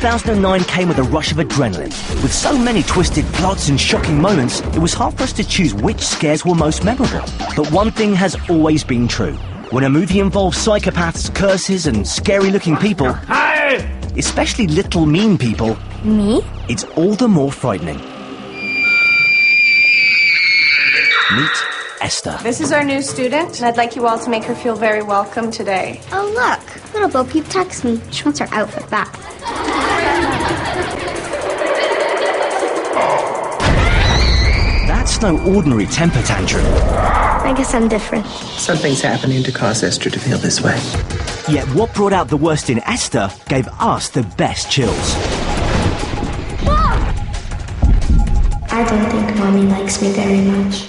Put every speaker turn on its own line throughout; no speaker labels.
2009 came with a rush of adrenaline. With so many twisted plots and shocking moments, it was hard for us to choose which scares were most memorable. But one thing has always been true. When a movie involves psychopaths, curses and scary-looking people, especially little mean people, it's all the more frightening. Meet Esther.
This is our new student, and I'd like you all to make her feel very welcome today.
Oh, look. Little Bo Peep texts me. She wants her outfit back.
That's no ordinary temper tantrum.
I guess I'm different.
Something's happening to cause Esther to feel this way.
Yet what brought out the worst in Esther gave us the best chills.
I don't think Mommy likes me very much.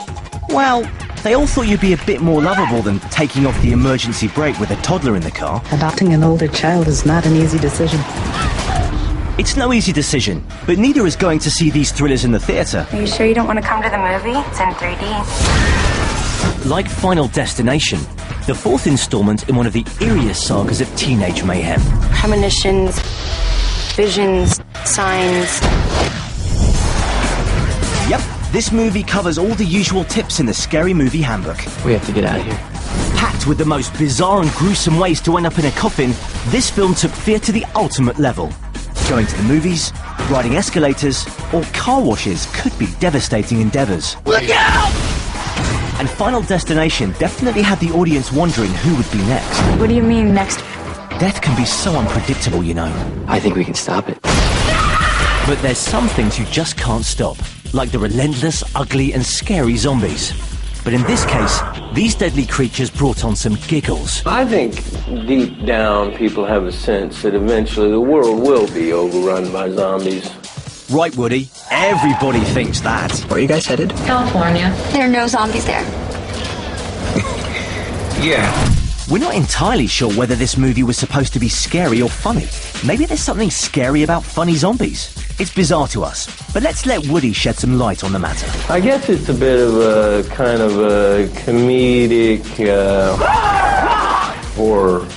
Well, they all thought you'd be a bit more lovable than taking off the emergency brake with a toddler in the car.
Adopting an older child is not an easy decision.
It's no easy decision, but neither is going to see these thrillers in the theatre.
Are you sure you don't want to come to the movie? It's in 3D.
Like Final Destination, the fourth installment in one of the eeriest sagas of teenage mayhem.
Premonitions, visions, signs.
Yep, this movie covers all the usual tips in the Scary Movie Handbook.
We have to get out of here.
Packed with the most bizarre and gruesome ways to end up in a coffin, this film took fear to the ultimate level. Going to the movies, riding escalators, or car washes could be devastating endeavours. Look out! And Final Destination definitely had the audience wondering who would be next.
What do you mean, next?
Death can be so unpredictable, you know.
I think we can stop it.
But there's some things you just can't stop, like the relentless, ugly and scary zombies. But in this case, these deadly creatures brought on some giggles.
I think deep down people have a sense that eventually the world will be overrun by zombies.
Right, Woody? Everybody thinks that.
Where are you guys headed?
California.
There are no zombies there.
Yeah.
We're not entirely sure whether this movie was supposed to be scary or funny. Maybe there's something scary about funny zombies. It's bizarre to us, but let's let Woody shed some light on the matter.
I guess it's a bit of a kind of a comedic horror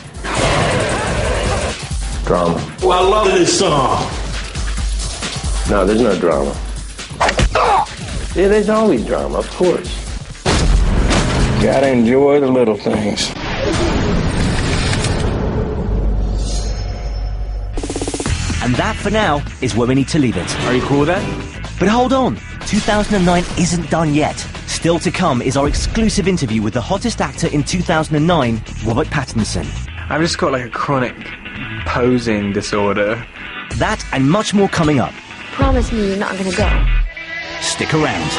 drama.
Well, I love this song.
No, there's no drama. Yeah, there's always drama, of course. Gotta enjoy the little things.
And that, for now, is where we need to leave it.
Are you cool with that?
But hold on, 2009 isn't done yet. Still to come is our exclusive interview with the hottest actor in 2009, Robert Pattinson.
I've just got like a chronic posing disorder.
That and much more coming up.
Promise me you're not gonna go.
Stick around.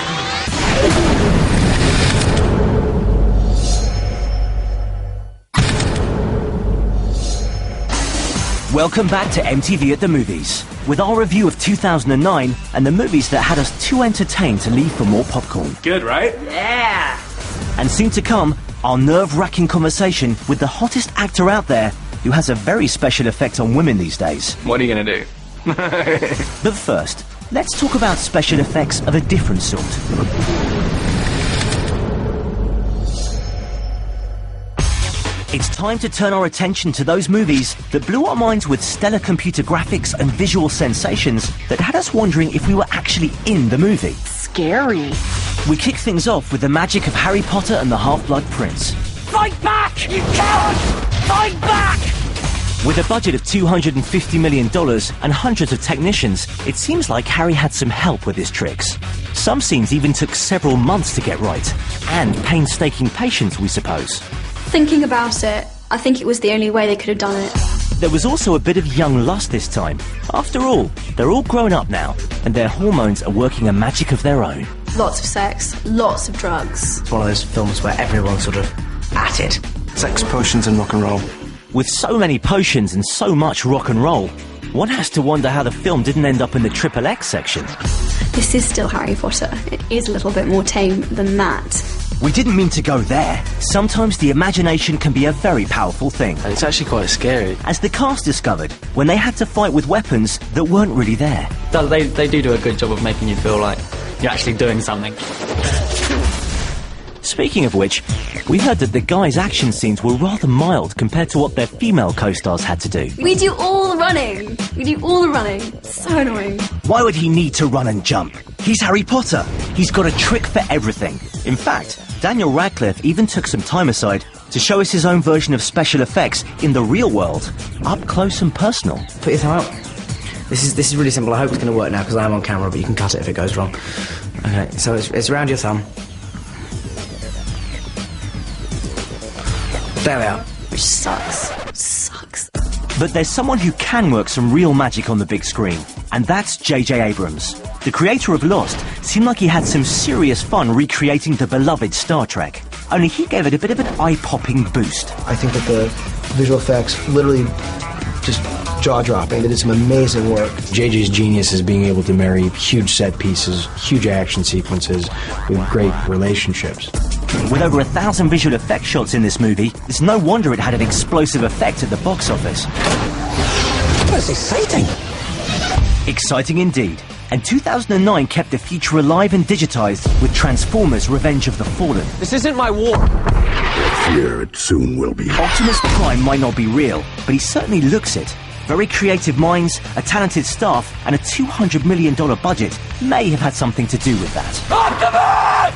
Welcome back to MTV at the Movies, with our review of 2009 and the movies that had us too entertained to leave for more popcorn.
Good, right?
Yeah.
And soon to come, our nerve-wracking conversation with the hottest actor out there who has a very special effect on women these days.
What are you gonna do?
But first, let's talk about special effects of a different sort. It's time to turn our attention to those movies that blew our minds with stellar computer graphics and visual sensations that had us wondering if we were actually in the movie.
Scary.
We kick things off with the magic of Harry Potter and the Half-Blood Prince.
Fight back, you coward! Fight back!
With a budget of $250 million and hundreds of technicians, it seems like Harry had some help with his tricks. Some scenes even took several months to get right, and painstaking patience, we suppose.
Thinking about it, I think it was the only way they could have done it.
There was also a bit of young lust this time. After all, they're all grown up now, and their hormones are working a magic of their own.
Lots of sex, lots of drugs.
It's one of those films where everyone's sort of at it.
Sex, potions and rock and roll.
With so many potions and so much rock and roll, one has to wonder how the film didn't end up in the XXX section.
This is still Harry Potter. It is a little bit more tame than that.
We didn't mean to go there. Sometimes the imagination can be a very powerful thing.
And it's actually quite scary.
As the cast discovered, when they had to fight with weapons that weren't really there.
They do a good job of making you feel like you're actually doing something.
Speaking of which, we heard that the guys' action scenes were rather mild compared to what their female co-stars had to do.
We do all the running. So annoying.
Why would he need to run and jump? He's Harry Potter. He's got a trick for everything. In fact, Daniel Radcliffe even took some time aside to show us his own version of special effects in the real world, up close and personal.
Put your thumb out. This is really simple. I hope it's going to work now because I am on camera, but you can cut it if it goes wrong. Okay, so it's around your thumb. There we are.
Which sucks.
But there's someone who can work some real magic on the big screen, and that's J.J. Abrams. The creator of Lost seemed like he had some serious fun recreating the beloved Star Trek, only he gave it a bit of an eye-popping boost.
I think that the visual effects literally just jaw-dropping. They did some amazing work. JJ's genius is being able to marry huge set pieces, huge action sequences with great relationships.
With over 1,000 visual effects shots in this movie, it's no wonder it had an explosive effect at the box office.
That's exciting.
Exciting indeed. And 2009 kept the future alive and digitized with Transformers: Revenge of the Fallen.
This isn't my war.
Fear it soon will be.
Optimus Prime might not be real, but he certainly looks it. Very creative minds, a talented staff, and a $200 million budget may have had something to do with that.
Optimus!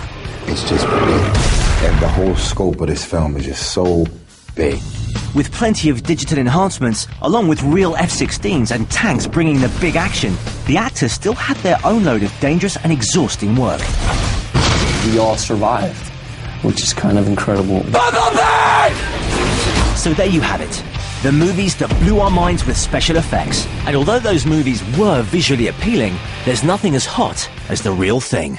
It's just big. And the whole scope of this film is just so big.
With plenty of digital enhancements, along with real F-16s and tanks bringing the big action, the actors still had their own load of dangerous and exhausting work.
We all survived, which is kind of incredible.
So there you have it. The movies that blew our minds with special effects. And although those movies were visually appealing, there's nothing as hot as the real thing.